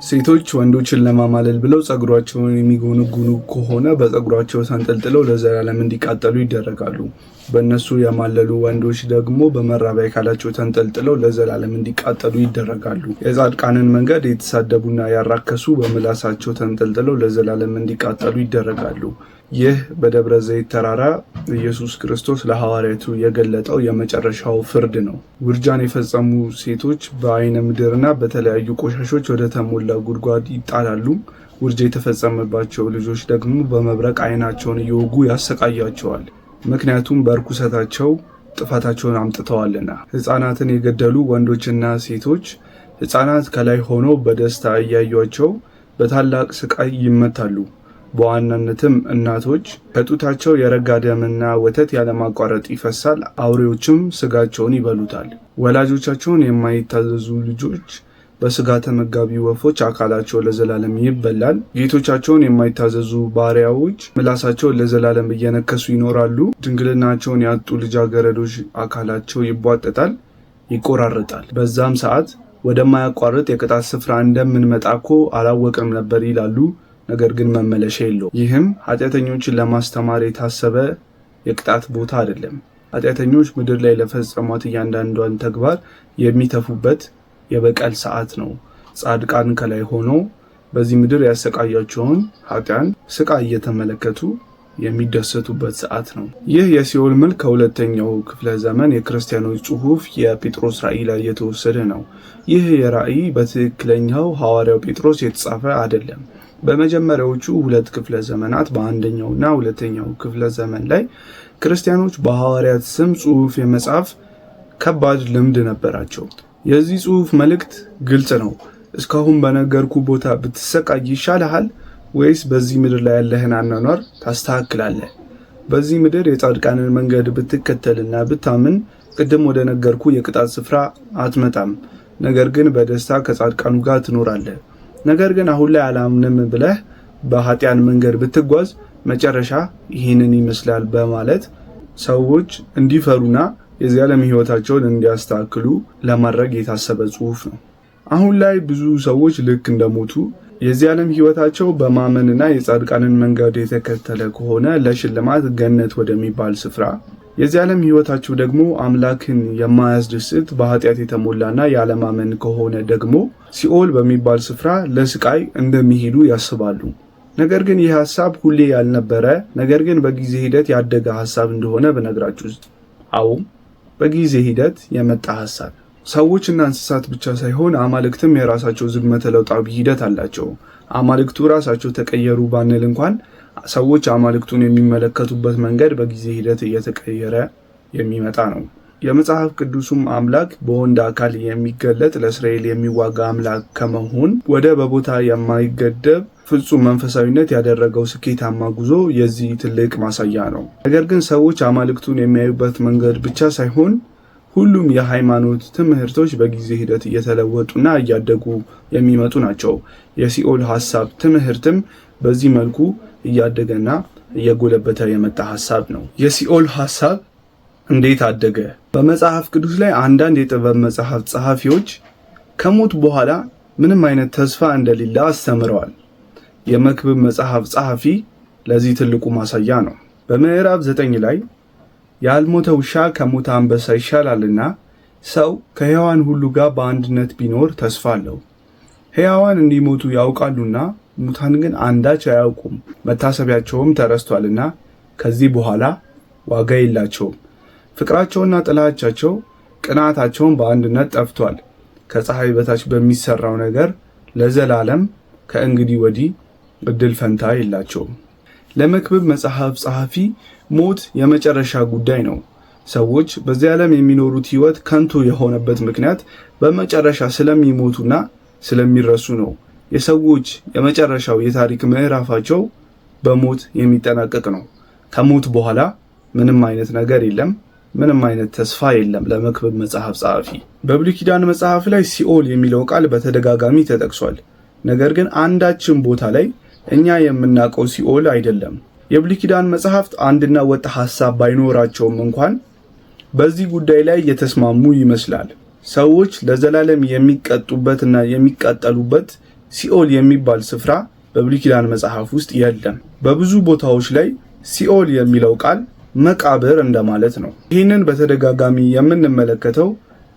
ሴቶች ወንዶችን ለማማለል ብለው ጸጉራቸውን የሚጎነጉኑ ከሆነ በጸጉራቸው ተንጠልጥለው ለዘላለም እንዲቃጠሉ ይደረጋሉ። በእነሱ ያማለሉ ወንዶች ደግሞ በመራቢያ አካላቸው ተንጠልጥለው ለዘላለም እንዲቃጠሉ ይደረጋሉ። የጻድቃንን መንገድ የተሳደቡና ያራከሱ በምላሳቸው ተንጠልጥለው ለዘላለም እንዲቃጠሉ ይደረጋሉ። ይህ በደብረ ዘይት ተራራ ኢየሱስ ክርስቶስ ለሐዋርያቱ የገለጠው የመጨረሻው ፍርድ ነው። ውርጃን የፈጸሙ ሴቶች በአይነ ምድርና በተለያዩ ቆሻሾች ወደ ተሞላ ጉድጓድ ይጣላሉ። ውርጃ የተፈጸመባቸው ልጆች ደግሞ በመብረቅ አይናቸውን እየወጉ ያሰቃያቸዋል። ምክንያቱም በርኩሰታቸው ጥፋታቸውን አምጥተዋልና። ሕፃናትን የገደሉ ወንዶችና ሴቶች ሕፃናት ከላይ ሆነው በደስታ እያዩቸው በታላቅ ስቃይ ይመታሉ። በዋናነትም እናቶች ከጡታቸው የረጋ ደምና ወተት ያለማቋረጥ ይፈሳል። አውሬዎችም ስጋቸውን ይበሉታል። ወላጆቻቸውን የማይታዘዙ ልጆች በስጋ ተመጋቢ ወፎች አካላቸው ለዘላለም ይበላል። ጌቶቻቸውን የማይታዘዙ ባሪያዎች ምላሳቸውን ለዘላለም እየነከሱ ይኖራሉ። ድንግልናቸውን ያጡ ልጃገረዶች አካላቸው ይቧጠጣል፣ ይቆራረጣል። በዛም ሰዓት ወደማያቋርጥ የቅጣት ስፍራ እንደምንመጣ እኮ አላወቅም ነበር ይላሉ። ነገር ግን መመለሻ የለውም። ይህም ኃጢአተኞችን ለማስተማር የታሰበ የቅጣት ቦታ አይደለም። ኃጢአተኞች ምድር ላይ ለፈጸሟት እያንዳንዷን ተግባር የሚተፉበት የበቀል ሰዓት ነው። ጻድቃን ከላይ ሆነው በዚህ ምድር ያሰቃያቸውን ኃጢያን ስቃይ እየተመለከቱ የሚደሰቱበት ሰዓት ነው። ይህ የሲኦል መልክ ከሁለተኛው ክፍለ ዘመን የክርስቲያኖች ጽሑፍ የጴጥሮስ ራእይ ላይ የተወሰደ ነው። ይህ የራእይ በትክክለኛው ሐዋርያው ጴጥሮስ የተጻፈ አይደለም። በመጀመሪያዎቹ ሁለት ክፍለ ዘመናት በአንደኛውና ሁለተኛው ክፍለ ዘመን ላይ ክርስቲያኖች በሐዋርያት ስም ጽሑፍ የመጻፍ ከባድ ልምድ ነበራቸው። የዚህ ጽሑፍ መልእክት ግልጽ ነው። እስካሁን በነገርኩ ቦታ ብትሰቃይ ይሻልሃል ወይስ በዚህ ምድር ላይ ያለህን አኗኗር ታስተካክላለህ? በዚህ ምድር የጻድቃንን መንገድ ብትከተልና ብታምን ቅድም ወደ ነገርኩ የቅጣት ስፍራ አትመጣም። ነገር ግን በደስታ ከጻድቃኑ ጋር ትኖራለህ። ነገር ግን አሁን ላይ አላምንም ብለህ በኃጢያን መንገድ ብትጓዝ መጨረሻ ይህንን ይመስላል በማለት ሰዎች እንዲፈሩና የዚህ ዓለም ህይወታቸውን እንዲያስተካክሉ ለማድረግ የታሰበ ጽሑፍ ነው። አሁን ላይ ብዙ ሰዎች ልክ እንደሞቱ የዚህ ዓለም ህይወታቸው በማመንና የጻድቃንን መንገድ የተከተለ ከሆነ ለሽልማት ገነት ወደሚባል ስፍራ፣ የዚህ ዓለም ህይወታቸው ደግሞ አምላክን የማያስደስት በኃጢአት የተሞላና ያለማመን ከሆነ ደግሞ ሲኦል በሚባል ስፍራ ለስቃይ እንደሚሄዱ ያስባሉ። ነገር ግን ይህ ሐሳብ ሁሌ ያልነበረ ነገር ግን በጊዜ ሂደት ያደገ ሐሳብ እንደሆነ በነግራችሁ ውስጥ በጊዜ ሂደት የመጣ ሐሳብ። ሰዎችና እንስሳት ብቻ ሳይሆን አማልክትም የራሳቸው ዝግመተ ለውጣዊ ሂደት አላቸው። አማልክቱ ራሳቸው ተቀየሩ ባንል እንኳን ሰዎች አማልክቱን የሚመለከቱበት መንገድ በጊዜ ሂደት እየተቀየረ የሚመጣ ነው። የመጽሐፍ ቅዱሱም አምላክ በወንድ አካል የሚገለጥ ለእስራኤል የሚዋጋ አምላክ ከመሆን ወደ በቦታ የማይገደብ ፍጹም መንፈሳዊነት ያደረገው ስኬታማ ጉዞ የዚህ ትልቅ ማሳያ ነው። ነገር ግን ሰዎች አማልክቱን የሚያዩበት መንገድ ብቻ ሳይሆን ሁሉም የሃይማኖት ትምህርቶች በጊዜ ሂደት እየተለወጡና እያደጉ የሚመጡ ናቸው። የሲኦል ሐሳብ ትምህርትም በዚህ መልኩ እያደገና እየጎለበተ የመጣ ሐሳብ ነው። የሲኦል ሐሳብ እንዴት አደገ? በመጽሐፍ ቅዱስ ላይ አንዳንድ የጥበብ መጽሐፍ ጸሐፊዎች ከሞት በኋላ ምንም አይነት ተስፋ እንደሌለ አስተምረዋል። የመክብብ መጽሐፍ ጸሐፊ ለዚህ ትልቁ ማሳያ ነው። በምዕራፍ 9 ላይ ያልሞተ ውሻ ከሞተ አንበሳ ይሻላልና ሰው ከሕያዋን ሁሉ ጋር በአንድነት ቢኖር ተስፋ አለው። ሕያዋን እንዲሞቱ ያውቃሉና ሙታን ግን አንዳች አያውቁም። መታሰቢያቸውም ተረስቷልና ከዚህ በኋላ ዋጋ የላቸውም። ፍቅራቸውና ጥላቻቸው ቅናታቸውን በአንድነት ጠፍቷል። ከፀሐይ በታች በሚሰራው ነገር ለዘላለም ከእንግዲህ ወዲህ እድል ፈንታ የላቸውም። ለመክብብ መጽሐፍ ጸሐፊ ሞት የመጨረሻ ጉዳይ ነው። ሰዎች በዚህ ዓለም የሚኖሩት ህይወት ከንቱ የሆነበት ምክንያት በመጨረሻ ስለሚሞቱና ስለሚረሱ ነው። የሰዎች የመጨረሻው የታሪክ ምዕራፋቸው በሞት የሚጠናቀቅ ነው። ከሞት በኋላ ምንም አይነት ነገር የለም፣ ምንም አይነት ተስፋ የለም። ለመክብብ መጽሐፍ ጸሐፊ በብሉይ ኪዳን መጽሐፍ ላይ ሲኦል የሚለው ቃል በተደጋጋሚ ተጠቅሷል። ነገር ግን አንዳችም ቦታ ላይ እኛ የምናውቀው ሲኦል አይደለም። የብሉይ ኪዳን መጽሐፍት አንድና ወጥ ሐሳብ ባይኖራቸውም እንኳን በዚህ ጉዳይ ላይ የተስማሙ ይመስላል። ሰዎች ለዘላለም የሚቀጡበትና የሚቃጠሉበት ሲኦል የሚባል ስፍራ በብሉይ ኪዳን መጽሐፍ ውስጥ የለም። በብዙ ቦታዎች ላይ ሲኦል የሚለው ቃል መቃብር እንደማለት ነው። ይህንን በተደጋጋሚ የምንመለከተው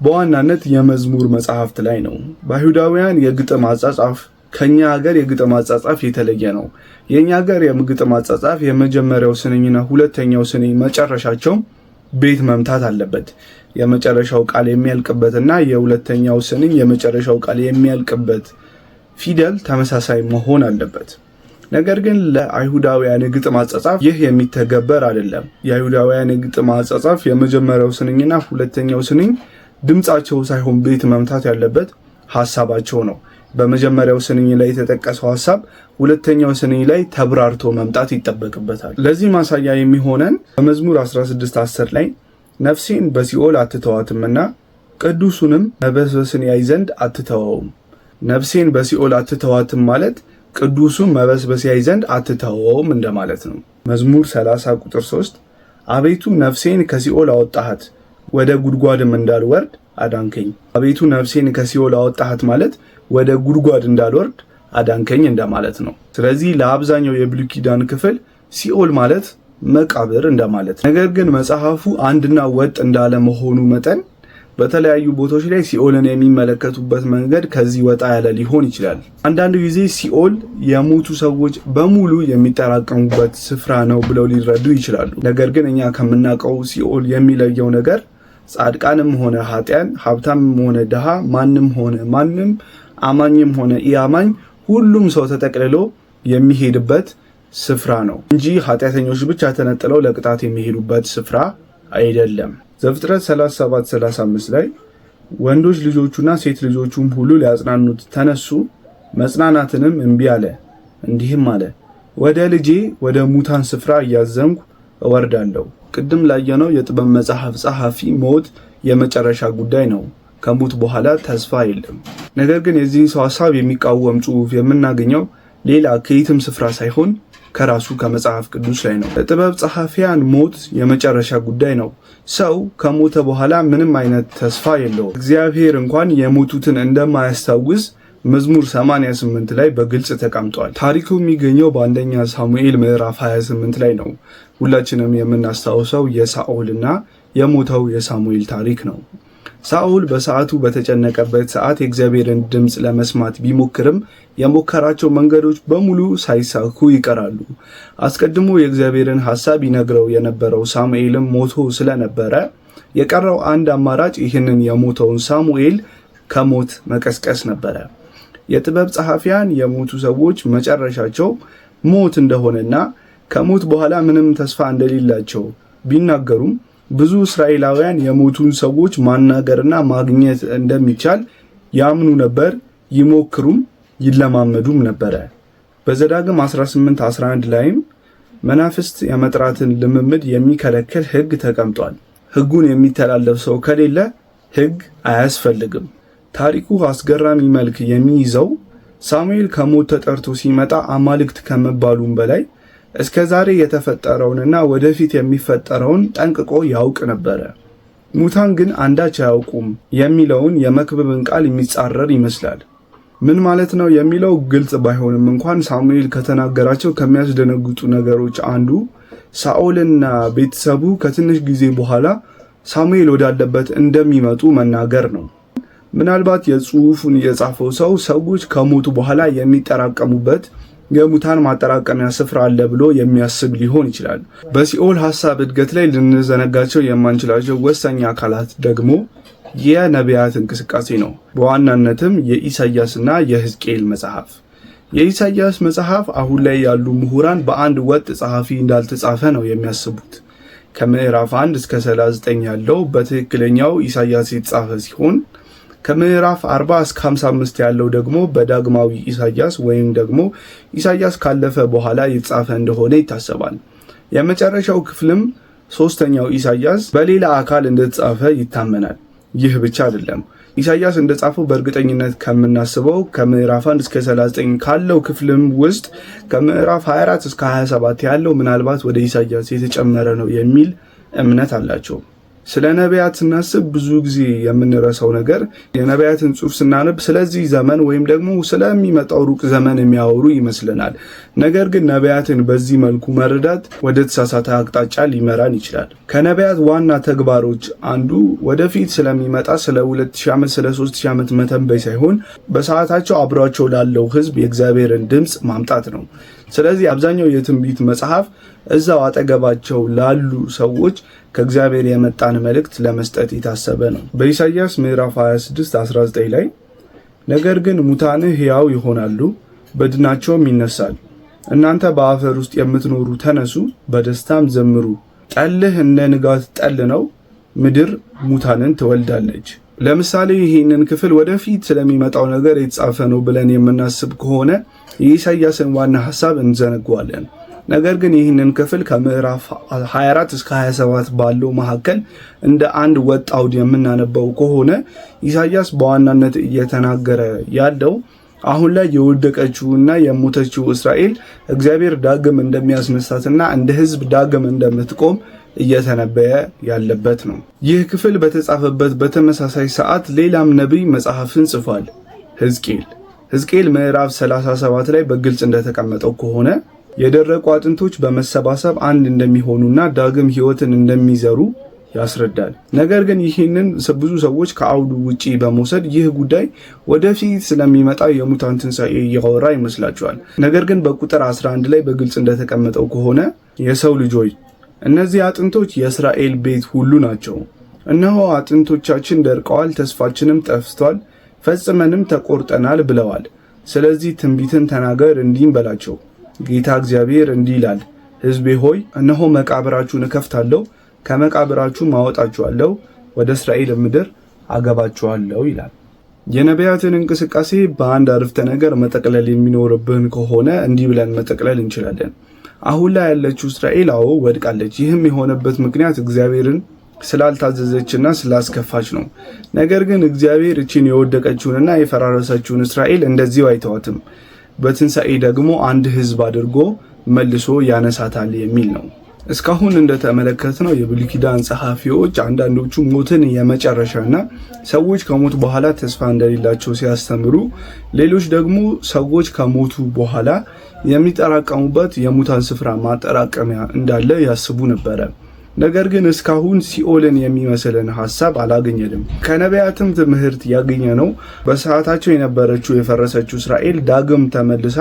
በዋናነት የመዝሙር መጽሐፍት ላይ ነው። በአይሁዳውያን የግጥም አጻጻፍ ከኛ ሀገር የግጥም አጻጻፍ የተለየ ነው። የኛ ሀገር የግጥም አጻጻፍ የመጀመሪያው ስንኝና ሁለተኛው ስንኝ መጨረሻቸው ቤት መምታት አለበት። የመጨረሻው ቃል የሚያልቅበትና የሁለተኛው ስንኝ የመጨረሻው ቃል የሚያልቅበት ፊደል ተመሳሳይ መሆን አለበት። ነገር ግን ለአይሁዳውያን የግጥም አጻጻፍ ይህ የሚተገበር አይደለም። የአይሁዳውያን የግጥም አጻጻፍ የመጀመሪያው ስንኝና ሁለተኛው ስንኝ ድምጻቸው ሳይሆን ቤት መምታት ያለበት ሐሳባቸው ነው። በመጀመሪያው ስንኝ ላይ የተጠቀሰው ሐሳብ ሁለተኛው ስንኝ ላይ ተብራርቶ መምጣት ይጠበቅበታል። ለዚህ ማሳያ የሚሆነን በመዝሙር 16:10 ላይ ነፍሴን በሲኦል አትተዋትምና ቅዱሱንም መበስበስን ያይ ዘንድ አትተወውም። ነፍሴን በሲኦል አትተዋትም ማለት ቅዱሱን መበስበስ ያይ ዘንድ አትተወውም እንደማለት ነው። መዝሙር 30:3 አቤቱ ነፍሴን ከሲኦል አወጣሃት፣ ወደ ጉድጓድም እንዳልወርድ አዳንከኝ። አቤቱ ነፍሴን ከሲኦል አወጣሃት ማለት ወደ ጉድጓድ እንዳልወርድ አዳንከኝ እንደማለት ነው። ስለዚህ ለአብዛኛው የብሉይ ኪዳን ክፍል ሲኦል ማለት መቃብር እንደማለት ነው። ነገር ግን መጽሐፉ አንድና ወጥ እንዳለ መሆኑ መጠን በተለያዩ ቦታዎች ላይ ሲኦልን የሚመለከቱበት መንገድ ከዚህ ወጣ ያለ ሊሆን ይችላል። አንዳንድ ጊዜ ሲኦል የሞቱ ሰዎች በሙሉ የሚጠራቀሙበት ስፍራ ነው ብለው ሊረዱ ይችላሉ። ነገር ግን እኛ ከምናውቀው ሲኦል የሚለየው ነገር ጻድቃንም ሆነ ኃጢያን፣ ሀብታምም ሆነ ድሃ፣ ማንም ሆነ ማንም፣ አማኝም ሆነ ኢአማኝ ሁሉም ሰው ተጠቅልሎ የሚሄድበት ስፍራ ነው እንጂ ኃጢአተኞች ብቻ ተነጥለው ለቅጣት የሚሄዱበት ስፍራ አይደለም። ዘፍጥረት 37:35 ላይ ወንዶች ልጆቹና ሴት ልጆቹም ሁሉ ሊያጽናኑት ተነሱ፣ መጽናናትንም እምቢ አለ። እንዲህም አለ፣ ወደ ልጄ ወደ ሙታን ስፍራ እያዘንኩ እወርዳለሁ። ቅድም ላየነው የጥበብ መጽሐፍ ጸሐፊ ሞት የመጨረሻ ጉዳይ ነው። ከሞት በኋላ ተስፋ የለም። ነገር ግን የዚህን ሰው ሐሳብ የሚቃወም ጽሑፍ የምናገኘው ሌላ ከየትም ስፍራ ሳይሆን ከራሱ ከመጽሐፍ ቅዱስ ላይ ነው። ለጥበብ ጸሐፊያን ሞት የመጨረሻ ጉዳይ ነው። ሰው ከሞተ በኋላ ምንም አይነት ተስፋ የለውም። እግዚአብሔር እንኳን የሞቱትን እንደማያስታውስ መዝሙር 88 ላይ በግልጽ ተቀምጧል። ታሪኩ የሚገኘው በአንደኛ ሳሙኤል ምዕራፍ 28 ላይ ነው። ሁላችንም የምናስታውሰው የሳኦልና የሞተው የሳሙኤል ታሪክ ነው። ሳኦል በሰዓቱ በተጨነቀበት ሰዓት የእግዚአብሔርን ድምፅ ለመስማት ቢሞክርም የሞከራቸው መንገዶች በሙሉ ሳይሳኩ ይቀራሉ። አስቀድሞ የእግዚአብሔርን ሐሳብ ይነግረው የነበረው ሳሙኤልም ሞቶ ስለነበረ የቀረው አንድ አማራጭ ይህንን የሞተውን ሳሙኤል ከሞት መቀስቀስ ነበረ። የጥበብ ጸሐፊያን የሞቱ ሰዎች መጨረሻቸው ሞት እንደሆነና ከሞት በኋላ ምንም ተስፋ እንደሌላቸው ቢናገሩም ብዙ እስራኤላውያን የሞቱን ሰዎች ማናገርና ማግኘት እንደሚቻል ያምኑ ነበር፣ ይሞክሩም ይለማመዱም ነበረ። በዘዳግም 18:11 ላይም መናፍስት የመጥራትን ልምምድ የሚከለክል ሕግ ተቀምጧል። ሕጉን የሚተላለፍ ሰው ከሌለ ሕግ አያስፈልግም። ታሪኩ አስገራሚ መልክ የሚይዘው ሳሙኤል ከሞት ተጠርቶ ሲመጣ አማልክት ከመባሉም በላይ እስከ ዛሬ የተፈጠረውንና ወደፊት የሚፈጠረውን ጠንቅቆ ያውቅ ነበረ። ሙታን ግን አንዳች አያውቁም የሚለውን የመክብብን ቃል የሚጻረር ይመስላል። ምን ማለት ነው የሚለው ግልጽ ባይሆንም እንኳን ሳሙኤል ከተናገራቸው ከሚያስደነግጡ ነገሮች አንዱ ሳኦልና ቤተሰቡ ከትንሽ ጊዜ በኋላ ሳሙኤል ወዳለበት እንደሚመጡ መናገር ነው። ምናልባት የጽሑፉን የጻፈው ሰው ሰዎች ከሞቱ በኋላ የሚጠራቀሙበት የሙታን ማጠራቀሚያ ስፍራ አለ ብሎ የሚያስብ ሊሆን ይችላል። በሲኦል ሐሳብ እድገት ላይ ልንዘነጋቸው የማንችላቸው ወሳኝ አካላት ደግሞ የነቢያት እንቅስቃሴ ነው። በዋናነትም የኢሳይያስና የሕዝቅኤል መጽሐፍ። የኢሳይያስ መጽሐፍ አሁን ላይ ያሉ ምሁራን በአንድ ወጥ ጸሐፊ እንዳልተጻፈ ነው የሚያስቡት። ከምዕራፍ 1 እስከ 39 ያለው በትክክለኛው ኢሳይያስ የተጻፈ ሲሆን ከምዕራፍ 40 እስከ 55 ያለው ደግሞ በዳግማዊ ኢሳይያስ ወይም ደግሞ ኢሳይያስ ካለፈ በኋላ የተጻፈ እንደሆነ ይታሰባል። የመጨረሻው ክፍልም ሶስተኛው ኢሳይያስ በሌላ አካል እንደተጻፈ ይታመናል። ይህ ብቻ አይደለም። ኢሳይያስ እንደጻፈው በእርግጠኝነት ከምናስበው ከምዕራፍ 1 እስከ 39 ካለው ክፍልም ውስጥ ከምዕራፍ 24 እስከ 27 ያለው ምናልባት ወደ ኢሳይያስ የተጨመረ ነው የሚል እምነት አላቸው። ስለ ነቢያት ስናስብ ብዙ ጊዜ የምንረሳው ነገር የነቢያትን ጽሑፍ ስናነብ ስለዚህ ዘመን ወይም ደግሞ ስለሚመጣው ሩቅ ዘመን የሚያወሩ ይመስለናል። ነገር ግን ነቢያትን በዚህ መልኩ መረዳት ወደ ተሳሳተ አቅጣጫ ሊመራን ይችላል። ከነቢያት ዋና ተግባሮች አንዱ ወደፊት ስለሚመጣ ስለ 2000 ዓመት ስለ 3000 ዓመት መተንበይ ሳይሆን በሰዓታቸው አብሯቸው ላለው ሕዝብ የእግዚአብሔርን ድምፅ ማምጣት ነው። ስለዚህ አብዛኛው የትንቢት መጽሐፍ እዛው አጠገባቸው ላሉ ሰዎች ከእግዚአብሔር የመጣን መልእክት ለመስጠት የታሰበ ነው። በኢሳይያስ ምዕራፍ 26:19 ላይ ነገር ግን ሙታንህ ሕያው ይሆናሉ፣ በድናቸውም ይነሳል። እናንተ በአፈር ውስጥ የምትኖሩ ተነሱ፣ በደስታም ዘምሩ። ጠልህ እንደ ንጋት ጠል ነው፣ ምድር ሙታንን ትወልዳለች። ለምሳሌ ይህንን ክፍል ወደፊት ስለሚመጣው ነገር የተጻፈ ነው ብለን የምናስብ ከሆነ የኢሳይያስን ዋና ሐሳብ እንዘነጓለን። ነገር ግን ይህንን ክፍል ከምዕራፍ 24 እስከ 27 ባለው መካከል እንደ አንድ ወጥ አውድ የምናነበው ከሆነ ኢሳይያስ በዋናነት እየተናገረ ያለው አሁን ላይ የወደቀችውና የሞተችው እስራኤል እግዚአብሔር ዳግም እንደሚያስነሳትና እንደ ሕዝብ ዳግም እንደምትቆም እየተነበየ ያለበት ነው። ይህ ክፍል በተጻፈበት በተመሳሳይ ሰዓት ሌላም ነቢይ መጽሐፍን ጽፏል። ሕዝቅኤል ምዕራፍ 37 ላይ በግልጽ እንደተቀመጠው ከሆነ የደረቁ አጥንቶች በመሰባሰብ አንድ እንደሚሆኑና ዳግም ሕይወትን እንደሚዘሩ ያስረዳል። ነገር ግን ይህንን ብዙ ሰዎች ከአውዱ ውጪ በመውሰድ ይህ ጉዳይ ወደፊት ስለሚመጣ የሙታን ትንሣኤ እያወራ ይመስላቸዋል። ነገር ግን በቁጥር 11 ላይ በግልጽ እንደተቀመጠው ከሆነ የሰው ልጆች እነዚህ አጥንቶች የእስራኤል ቤት ሁሉ ናቸው። እነሆ አጥንቶቻችን ደርቀዋል፣ ተስፋችንም ጠፍቷል፣ ፈጽመንም ተቆርጠናል ብለዋል። ስለዚህ ትንቢትን ተናገር እንዲህም በላቸው፣ ጌታ እግዚአብሔር እንዲህ ይላል፣ ሕዝቤ ሆይ እነሆ መቃብራችሁን እከፍታለሁ፣ ከመቃብራችሁ ማወጣችኋለሁ፣ ወደ እስራኤል ምድር አገባችኋለሁ ይላል። የነቢያትን እንቅስቃሴ በአንድ አረፍተ ነገር መጠቅለል የሚኖርብን ከሆነ እንዲህ ብለን መጠቅለል እንችላለን። አሁን ላይ ያለችው እስራኤል ወድቃለች። ይህም የሆነበት ምክንያት እግዚአብሔርን ስላልታዘዘችና ስላስከፋች ነው። ነገር ግን እግዚአብሔር እቺን የወደቀችውንና የፈራረሰችውን እስራኤል እንደዚሁ አይተዋትም። በትንሣኤ ደግሞ አንድ ሕዝብ አድርጎ መልሶ ያነሳታል የሚል ነው። እስካሁን እንደተመለከትነው የብሉይ ኪዳን ጸሐፊዎች አንዳንዶቹ ሞትን የመጨረሻና ሰዎች ከሞት በኋላ ተስፋ እንደሌላቸው ሲያስተምሩ፣ ሌሎች ደግሞ ሰዎች ከሞቱ በኋላ የሚጠራቀሙበት የሙታን ስፍራ ማጠራቀሚያ እንዳለ ያስቡ ነበረ። ነገር ግን እስካሁን ሲኦልን የሚመስልን ሐሳብ አላገኘንም። ከነቢያትም ትምህርት ያገኘነው በሰዓታቸው የነበረችው የፈረሰችው እስራኤል ዳግም ተመልሳ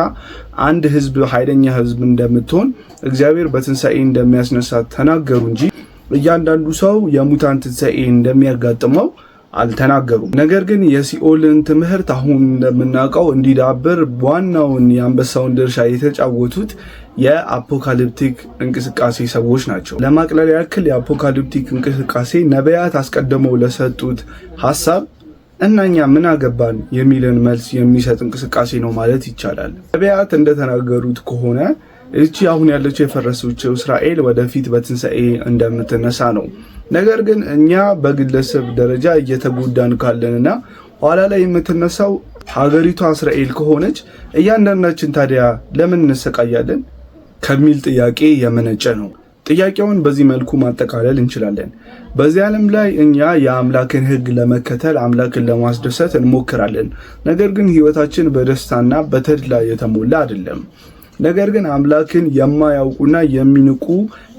አንድ ሕዝብ ኃይለኛ ሕዝብ እንደምትሆን እግዚአብሔር በትንሣኤ እንደሚያስነሳት ተናገሩ እንጂ እያንዳንዱ ሰው የሙታን ትንሣኤ እንደሚያጋጥመው አልተናገሩም። ነገር ግን የሲኦልን ትምህርት አሁን እንደምናውቀው እንዲዳብር ዋናውን የአንበሳውን ድርሻ የተጫወቱት የአፖካሊፕቲክ እንቅስቃሴ ሰዎች ናቸው። ለማቅለል ያክል የአፖካሊፕቲክ እንቅስቃሴ ነቢያት አስቀድመው ለሰጡት ሐሳብ እናኛ ምን አገባን የሚልን መልስ የሚሰጥ እንቅስቃሴ ነው ማለት ይቻላል። ነቢያት እንደተናገሩት ከሆነ እቺ አሁን ያለችው የፈረሰችው እስራኤል ወደፊት በትንሣኤ እንደምትነሳ ነው። ነገር ግን እኛ በግለሰብ ደረጃ እየተጎዳን ካለንና ኋላ ላይ የምትነሳው ሀገሪቷ እስራኤል ከሆነች እያንዳንዳችን ታዲያ ለምን እንሰቃያለን ከሚል ጥያቄ የመነጨ ነው። ጥያቄውን በዚህ መልኩ ማጠቃለል እንችላለን። በዚህ ዓለም ላይ እኛ የአምላክን ሕግ ለመከተል አምላክን ለማስደሰት እንሞክራለን። ነገር ግን ሕይወታችን በደስታና በተድላ የተሞላ አይደለም። ነገር ግን አምላክን የማያውቁና የሚንቁ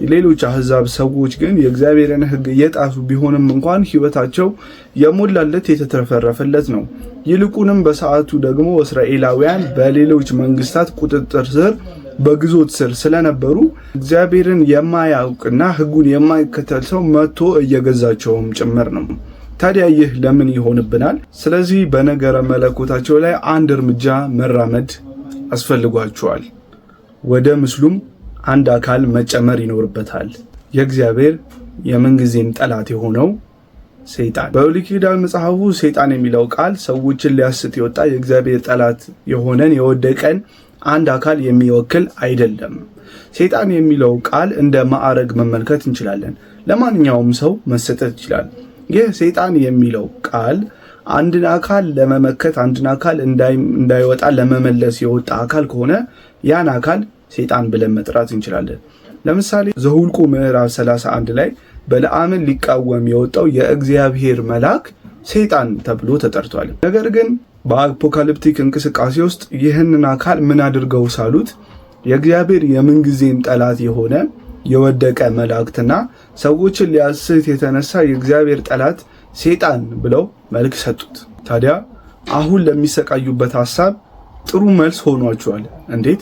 ሌሎች አህዛብ ሰዎች ግን የእግዚአብሔርን ሕግ እየጣሱ ቢሆንም እንኳን ሕይወታቸው የሞላለት የተትረፈረፈለት ነው። ይልቁንም በሰዓቱ ደግሞ እስራኤላውያን በሌሎች መንግስታት ቁጥጥር ስር በግዞት ስር ስለነበሩ እግዚአብሔርን የማያውቅና ሕጉን የማይከተል ሰው መጥቶ እየገዛቸውም ጭምር ነው። ታዲያ ይህ ለምን ይሆንብናል? ስለዚህ በነገረ መለኮታቸው ላይ አንድ እርምጃ መራመድ አስፈልጓቸዋል። ወደ ምስሉም አንድ አካል መጨመር ይኖርበታል። የእግዚአብሔር የምንጊዜም ጠላት የሆነው ሰይጣን። በብሉይ ኪዳን መጽሐፉ ሰይጣን የሚለው ቃል ሰዎችን ሊያስት የወጣ የእግዚአብሔር ጠላት የሆነን የወደቀን አንድ አካል የሚወክል አይደለም። ሰይጣን የሚለው ቃል እንደ ማዕረግ መመልከት እንችላለን። ለማንኛውም ሰው መሰጠት ይችላል። ይህ ሰይጣን የሚለው ቃል አንድን አካል ለመመከት አንድን አካል እንዳይወጣ ለመመለስ የወጣ አካል ከሆነ ያን አካል ሰይጣን ብለን መጥራት እንችላለን። ለምሳሌ ዘኍልቍ ምዕራፍ 31 ላይ በለዓምን ሊቃወም የወጣው የእግዚአብሔር መልአክ ሰይጣን ተብሎ ተጠርቷል። ነገር ግን በአፖካሊፕቲክ እንቅስቃሴ ውስጥ ይህንን አካል ምን አድርገው ሳሉት የእግዚአብሔር የምንጊዜም ጠላት የሆነ የወደቀ መላእክትና ሰዎችን ሊያስት የተነሳ የእግዚአብሔር ጠላት ሰይጣን ብለው መልክ ሰጡት። ታዲያ አሁን ለሚሰቃዩበት ሐሳብ ጥሩ መልስ ሆኗቸዋል። እንዴት?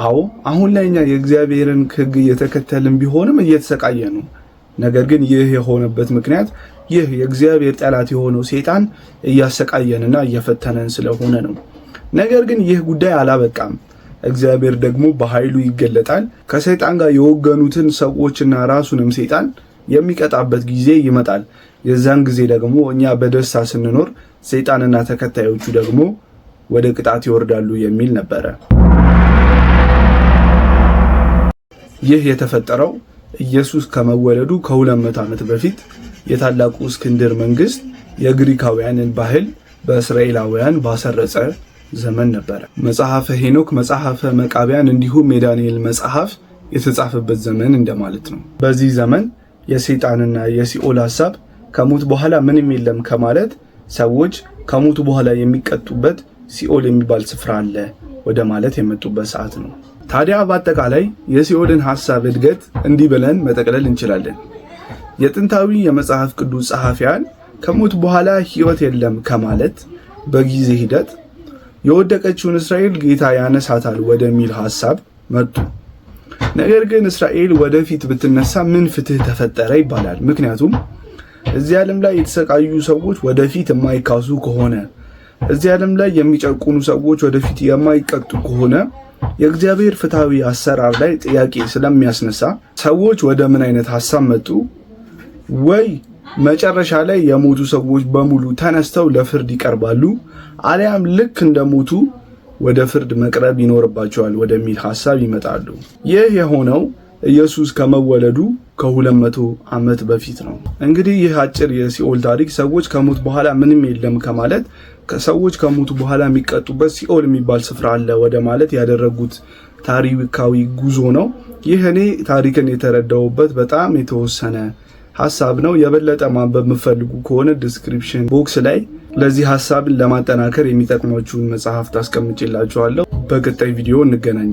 አዎ አሁን ላይ እኛ የእግዚአብሔርን ሕግ እየተከተልን ቢሆንም እየተሰቃየ ነው። ነገር ግን ይህ የሆነበት ምክንያት ይህ የእግዚአብሔር ጠላት የሆነው ሰይጣን እያሰቃየንና እየፈተነን ስለሆነ ነው። ነገር ግን ይህ ጉዳይ አላበቃም። እግዚአብሔር ደግሞ በኃይሉ ይገለጣል። ከሰይጣን ጋር የወገኑትን ሰዎችና ራሱንም ሰይጣን የሚቀጣበት ጊዜ ይመጣል። የዛን ጊዜ ደግሞ እኛ በደስታ ስንኖር ሰይጣንና ተከታዮቹ ደግሞ ወደ ቅጣት ይወርዳሉ የሚል ነበረ። ይህ የተፈጠረው ኢየሱስ ከመወለዱ ከ200 ዓመት በፊት የታላቁ እስክንድር መንግስት የግሪካውያንን ባህል በእስራኤላውያን ባሰረጸ ዘመን ነበረ። መጽሐፈ ሄኖክ፣ መጽሐፈ መቃብያን እንዲሁም የዳንኤል መጽሐፍ የተጻፈበት ዘመን እንደማለት ነው። በዚህ ዘመን የሰይጣንና የሲኦል ሐሳብ ከሞት በኋላ ምንም የለም ከማለት ሰዎች ከሞቱ በኋላ የሚቀጡበት ሲኦል የሚባል ስፍራ አለ ወደ ማለት የመጡበት ሰዓት ነው። ታዲያ በአጠቃላይ የሲኦልን ሐሳብ እድገት እንዲህ ብለን መጠቅለል እንችላለን። የጥንታዊ የመጽሐፍ ቅዱስ ጸሐፊያን ከሞት በኋላ ሕይወት የለም ከማለት በጊዜ ሂደት የወደቀችውን እስራኤል ጌታ ያነሳታል ወደሚል ሐሳብ መጡ። ነገር ግን እስራኤል ወደፊት ብትነሳ ምን ፍትህ ተፈጠረ ይባላል። ምክንያቱም እዚህ ዓለም ላይ የተሰቃዩ ሰዎች ወደፊት የማይካሱ ከሆነ፣ እዚህ ዓለም ላይ የሚጨቁኑ ሰዎች ወደፊት የማይቀጡ ከሆነ የእግዚአብሔር ፍትሃዊ አሰራር ላይ ጥያቄ ስለሚያስነሳ ሰዎች ወደ ምን አይነት ሐሳብ መጡ? ወይ መጨረሻ ላይ የሞቱ ሰዎች በሙሉ ተነስተው ለፍርድ ይቀርባሉ፣ አሊያም ልክ እንደሞቱ ወደ ፍርድ መቅረብ ይኖርባቸዋል ወደሚል ሐሳብ ይመጣሉ። ይህ የሆነው ኢየሱስ ከመወለዱ ከ200 ዓመት በፊት ነው። እንግዲህ ይህ አጭር የሲኦል ታሪክ ሰዎች ከሞት በኋላ ምንም የለም ከማለት ሰዎች ከሞቱ በኋላ የሚቀጡበት ሲኦል የሚባል ስፍራ አለ ወደ ማለት ያደረጉት ታሪካዊ ጉዞ ነው። ይህ እኔ ታሪክን የተረዳውበት በጣም የተወሰነ ሐሳብ ነው። የበለጠ ማንበብ የምትፈልጉ ከሆነ ዲስክሪፕሽን ቦክስ ላይ ለዚህ ሐሳብን ለማጠናከር የሚጠቅሟችሁን መጽሐፍት አስቀምጬላችኋለሁ። በቀጣይ ቪዲዮ እንገናኛለን።